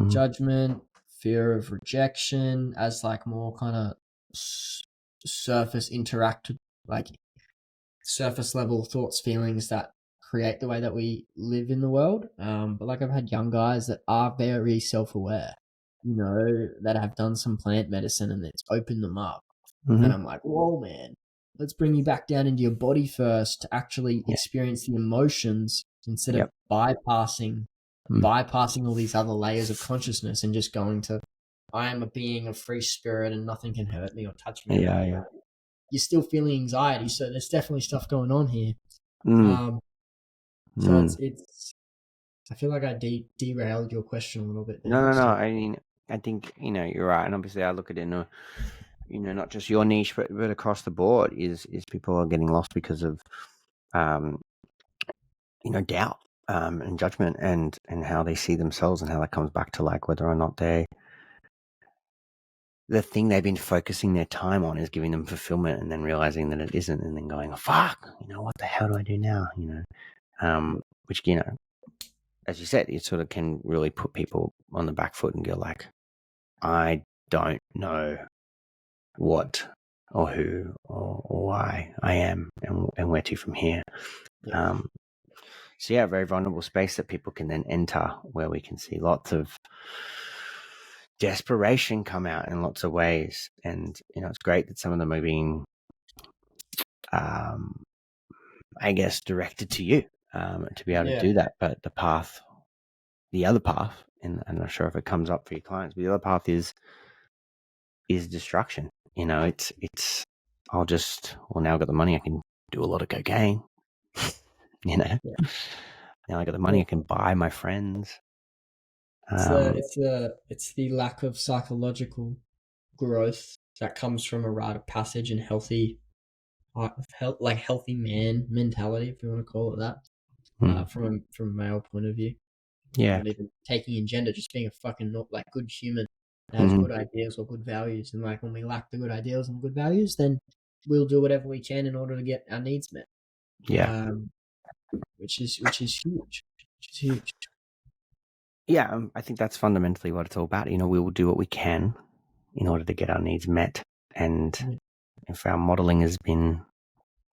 judgment, fear of rejection as like more kind of surface interacted, like surface level thoughts, feelings that create the way that we live in the world. But like I've had young guys that are very self-aware, that have done some plant medicine and it's opened them up. And I'm like, whoa, man, let's bring you back down into your body first to actually experience the emotions instead of bypassing all these other layers of consciousness and just going to, I am a being of free spirit and nothing can hurt me or touch me. Yeah. You're still feeling anxiety, so there's definitely stuff going on here. So it's. I feel like I derailed your question a little bit there. No. I mean, I think you're right, and obviously I look at it in a, not just your niche, but across the board is people are getting lost because of, doubt, and judgment, and how they see themselves, and how that comes back to like whether or not the thing they've been focusing their time on is giving them fulfillment, and then realizing that it isn't, and then going, oh, fuck, what the hell do I do now? Which, as you said, it sort of can really put people on the back foot and go like, I don't know what or who or why I am and where to from here. So yeah, a very vulnerable space that people can then enter, where we can see lots of desperation come out in lots of ways. And, it's great that some of them are being, I guess, directed to you to be able to do that. But the other path, and I'm not sure if it comes up for your clients, but the other path is destruction. It's now I've got the money, I can do a lot of cocaine. Now I got the money, I can buy my friends. It's the lack of psychological growth that comes from a rite of passage and healthy man mentality, if you want to call it that, from a male point of view. Not even taking in gender, just being a fucking good human that has good ideals or good values. And like when we lack the good ideals and good values, then we'll do whatever we can in order to get our needs met. Which is huge. Yeah, I think that's fundamentally what it's all about. We will do what we can in order to get our needs met. And if our modeling has been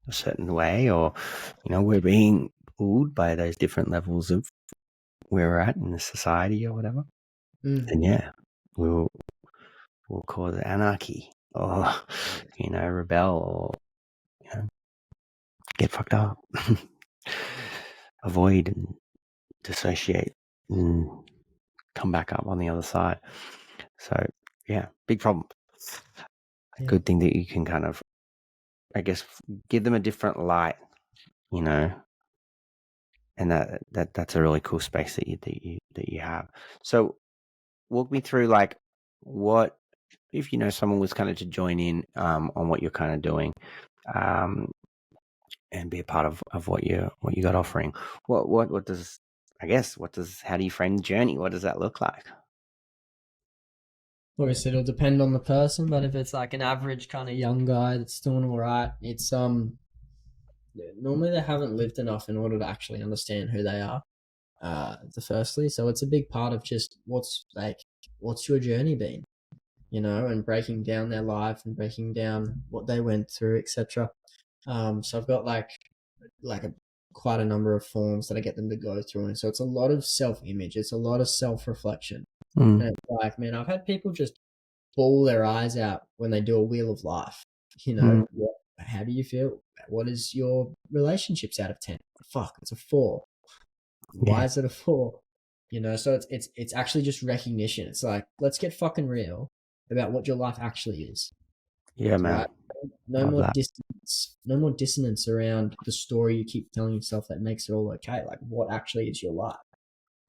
a certain way, or, we're being pulled by those different levels of where we're at in the society or whatever, then we'll cause anarchy or, rebel or, get fucked up, avoid and dissociate and come back up on the other side. So yeah, big problem. A good thing that you can kind of, I guess, give them a different light, and that's a really cool space that you have. So walk me through like what if someone was kind of to join in on what you're kind of doing, and be a part of what you got offering. What does how do you frame the journey? What does that look like? Obviously, it'll depend on the person, but if it's like an average kind of young guy that's doing all right, it's normally they haven't lived enough in order to actually understand who they are. Firstly, so it's a big part of just what's your journey been, and breaking down their life and breaking down what they went through, etc. So I've got quite a number of forms that I get them to go through, and so it's a lot of self-image, it's a lot of self-reflection. And it's like, man, I've had people just bawl their eyes out when they do a wheel of life. How do you feel? What is your relationships out of 10? Fuck, it's a 4. Why is it a 4? So it's actually just recognition. It's like, let's get fucking real about what your life actually is. Yeah, man. Right? No Love more that. distance. No more dissonance around the story you keep telling yourself that makes it all okay. Like, what actually is your life?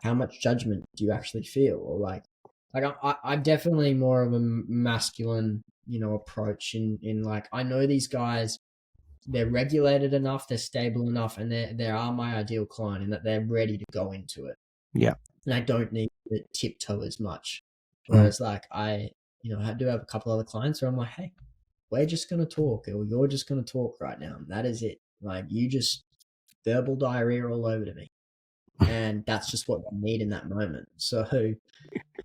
How much judgment do you actually feel? Or like I'm definitely more of a masculine, approach in like, I know these guys, they're regulated enough, they're stable enough, and they are my ideal client in that they're ready to go into it. Yeah. And I don't need to tiptoe as much. Mm. Whereas like I do have a couple other clients where I'm like, hey, we're just going to talk, or you're just going to talk right now. And that is it. Like, you just verbal diarrhea all over to me. And that's just what I need in that moment. So,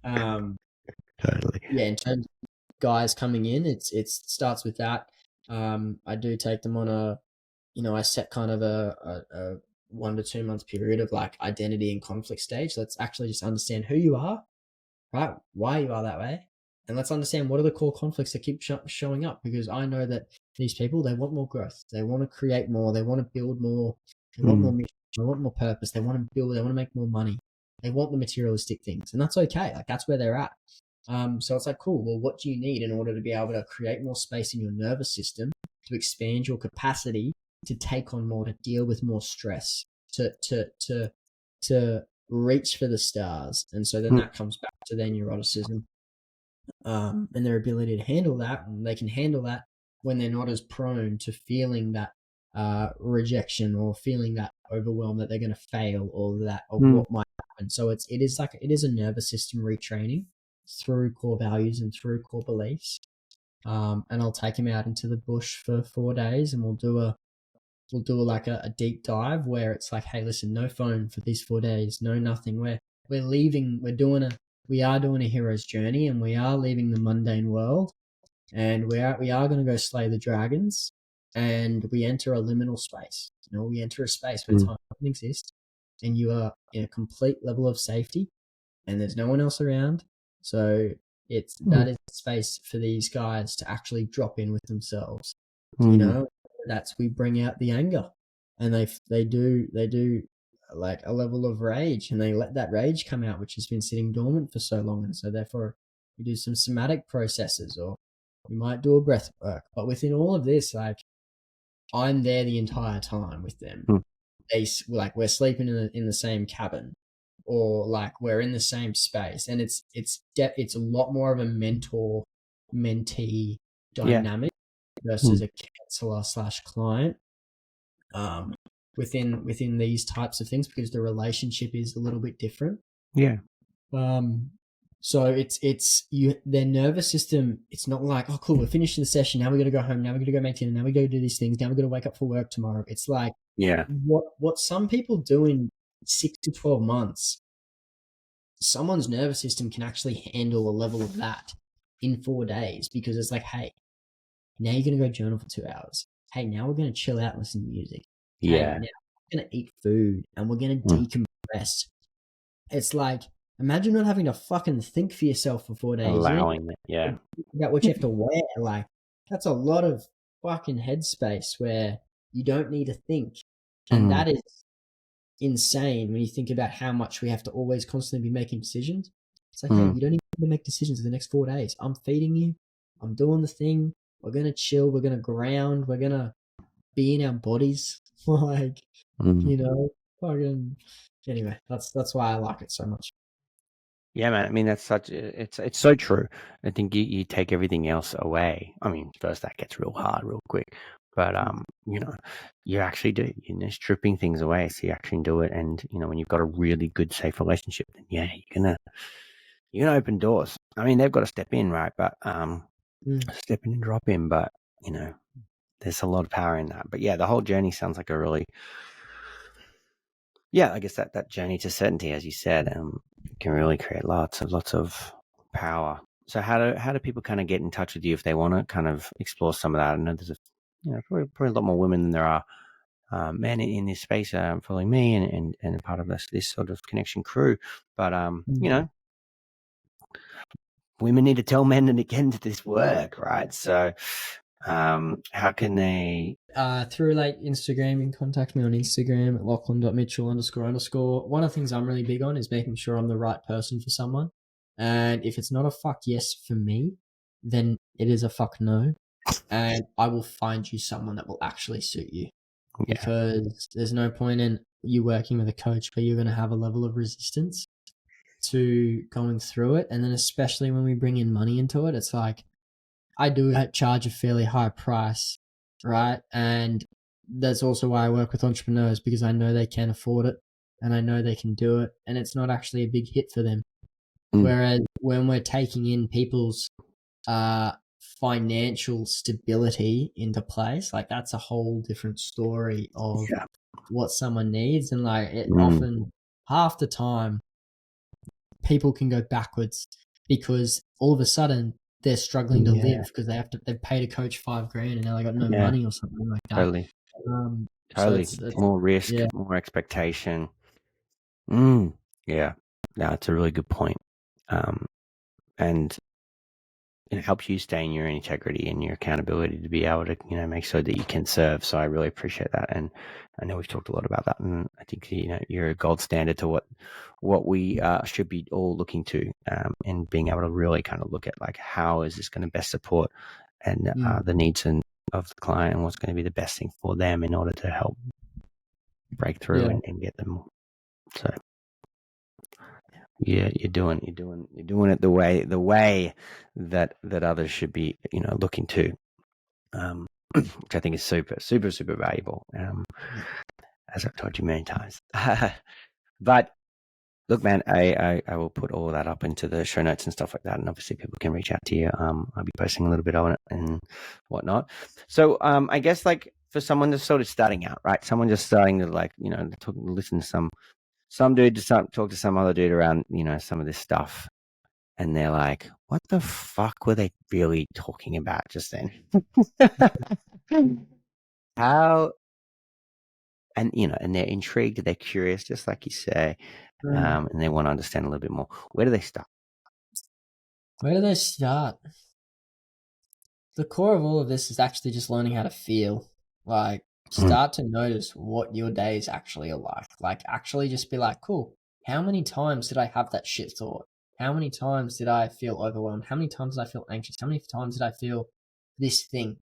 Totally. yeah, in terms of guys coming in, it starts with that. I do take them on I set kind of a 1 to 2 month period of like identity and conflict stage. Let's actually just understand who you are, right? Why you are that way. And let's understand what are the core conflicts that keep showing up, because I know that these people, they want more growth. They want to create more. They want to build more. They want more mission. They want more purpose. They want to build. They want to make more money. They want the materialistic things. And that's okay. Like, that's where they're at. So it's like, cool. Well, what do you need in order to be able to create more space in your nervous system, to expand your capacity to take on more, to deal with more stress, to reach for the stars? And so then that comes back to their neuroticism, and their ability to handle that. And they can handle that when they're not as prone to feeling that rejection, or feeling that overwhelm that they're going to fail, or that, or what might happen. So it is a nervous system retraining through core values and through core beliefs. And I'll take them out into the bush for 4 days, and we'll do a deep dive where it's like, hey, listen, no phone for these 4 days, no nothing. We are doing a hero's journey, and we are leaving the mundane world, and we are going to go slay the dragons, and we enter a liminal space. We enter a space where time doesn't exist, and you are in a complete level of safety, and there's no one else around. So that is space for these guys to actually drop in with themselves. We bring out the anger, and they do like a level of rage, and they let that rage come out, which has been sitting dormant for so long. And so therefore we do some somatic processes, or we might do a breath work. But within all of this, like, I'm there the entire time with them. We're sleeping in the same cabin, or like we're in the same space, and it's a lot more of a mentor-mentee dynamic versus a counselor/client within these types of things, because the relationship is a little bit different. So their nervous system, it's not like, oh cool, we're finishing the session, now we're gonna go home, now we're gonna go make dinner, now we're gonna do these things, now we're gonna wake up for work tomorrow. It's like, what some people do in 6 to 12 months, someone's nervous system can actually handle a level of that in 4 days, because it's like, hey, now you're going to go journal for 2 hours. Hey, now we're going to chill out and listen to music. Hey, now we're going to eat food, and we're going to decompress. It's like, imagine not having to fucking think for yourself for 4 days. Allowing it, about what you have to wear. Like, that's a lot of fucking headspace where you don't need to think. And that is insane when you think about how much we have to always constantly be making decisions. It's like, hey, you don't need to make decisions for the next 4 days. I'm feeding you. I'm doing the thing. We're going to chill. We're going to ground. We're going to be in our bodies. Like, fucking, anyway, that's why I like it so much. Yeah, man. I mean, that's it's so true. I think you take everything else away. I mean, first that gets real hard real quick, but you actually do. You're stripping things away, so you actually do it. And when you've got a really good, safe relationship, then you're gonna open doors. I mean, they've got to step in, right? But step in and drop in. But there's a lot of power in that. But yeah, the whole journey sounds like a really, I guess that journey to certainty, as you said, can really create lots of power. So how do people kind of get in touch with you if they want to kind of explore some of that? I know there's probably a lot more women than there are men in this space following me and part of this sort of connection crew. But women need to tell men to get into this work, right? So how can they? Through like Instagram, you can contact me on Instagram at Lachlan.Mitchell__. One of the things I'm really big on is making sure I'm the right person for someone. And if it's not a fuck yes for me, then it is a fuck no. and I will find you someone that will actually suit you. Yeah. Because there's no point in you working with a coach where you're going to have a level of resistance to going through it. And then especially when we bring in money into it, it's like, I do charge a fairly high price, right? And that's also why I work with entrepreneurs, because I know they can afford it and I know they can do it. And it's not actually a big hit for them. Whereas when we're taking in people's financial stability into place, like that's a whole different story of what someone needs. And like it often, half the time, people can go backwards because all of a sudden they're struggling to live because they've paid a coach $5,000 and now they got no money or something like that. Totally. So Totally. it's More risk, more expectation. Yeah. No, it's a really good point. And it helps you stay in your integrity and your accountability to be able to, make sure that you can serve. So I really appreciate that. And I know we've talked a lot about that. And I think, you're a gold standard to what we should be all looking to, and being able to really kind of look at like, how is this going to best support and the needs of the client, and what's going to be the best thing for them in order to help break through and get them. So yeah, you're doing it the way that others should be, looking to, which I think is super, super, super valuable. As I've told you many times. But look, man, I will put all of that up into the show notes and stuff like that, and obviously people can reach out to you. I'll be posting a little bit on it and whatnot. So I guess like for someone that's sort of starting out, right? Someone just starting to like, listen to some dude to talk to some other dude around, some of this stuff. And they're like, what the fuck were they really talking about just then? How? And, and they're intrigued, they're curious, just like you say, and they want to understand a little bit more. Where do they start? Where do they start? The core of all of this is actually just learning how to feel. Like, start to notice what your days actually are like. Like, actually just be like, cool, how many times did I have that shit thought? How many times did I feel overwhelmed? How many times did I feel anxious? How many times did I feel this thing?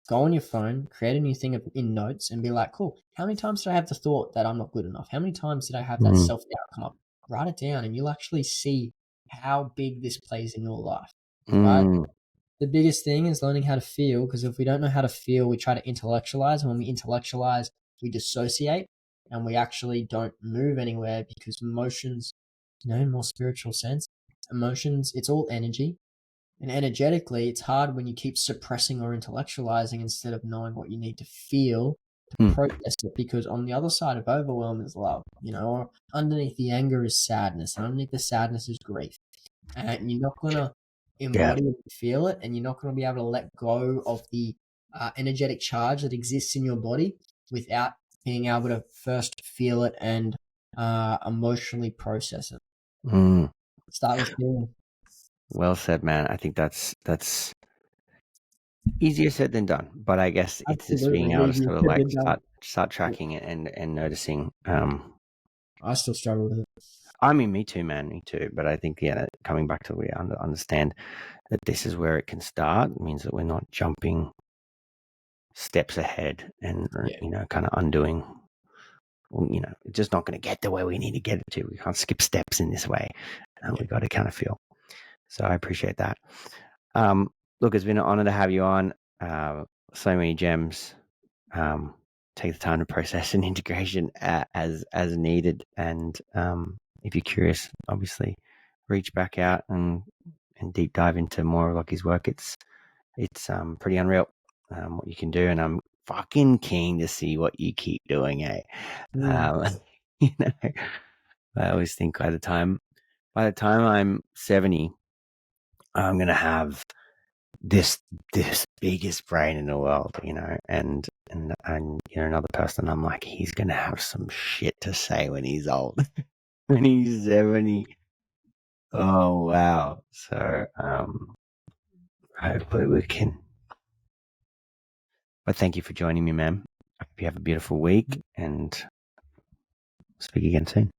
Go on your phone, create a new thing in notes, and be like, cool, how many times did I have the thought that I'm not good enough? How many times did I have that self-doubt come up? Write it down, and you'll actually see how big this plays in your life, right? The biggest thing is learning how to feel, because if we don't know how to feel, we try to intellectualize. And when we intellectualize, we dissociate and we actually don't move anywhere, because emotions, in more spiritual sense, emotions, it's all energy. And energetically, it's hard when you keep suppressing or intellectualizing instead of knowing what you need to feel to process it, because on the other side of overwhelm is love, or underneath the anger is sadness, and underneath the sadness is grief. And you're not going to embody it and feel it, and you're not going to be able to let go of the energetic charge that exists in your body without being able to first feel it and emotionally process it. Start with feeling. Well said, man. I think that's easier said than done, but I guess it's just being able to sort of like start tracking it and noticing. I still struggle with it. I mean, me too, man. Me too. But I think, coming back to we understand that this is where it can start. It means that we're not jumping steps ahead and, kind of undoing. Well, it's just not going to get to where we need to get it to. We can't skip steps in this way. We got to kind of feel. So I appreciate that. Look, it's been an honor to have you on. So many gems. Take the time to process and integration as needed. And if you're curious, obviously reach back out and deep dive into more of Lockie's work. It's pretty unreal what you can do, and I'm fucking keen to see what you keep doing. I always think by the time I'm 70, I'm gonna have this biggest brain in the world, and another person, I'm like, he's gonna have some shit to say when he's old. When he's 70. Oh wow. So hopefully we can. But thank you for joining me, ma'am. I hope you have a beautiful week, and speak again soon.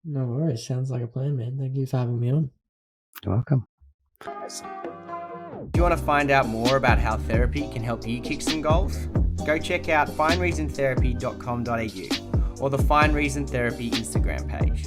No worries. Sounds like a plan, man. Thank you for having me on. You're welcome. Do you want to find out more about how therapy can help you kick some goals? Go check out findreasontherapy.com.au or the Find Reason Therapy Instagram page.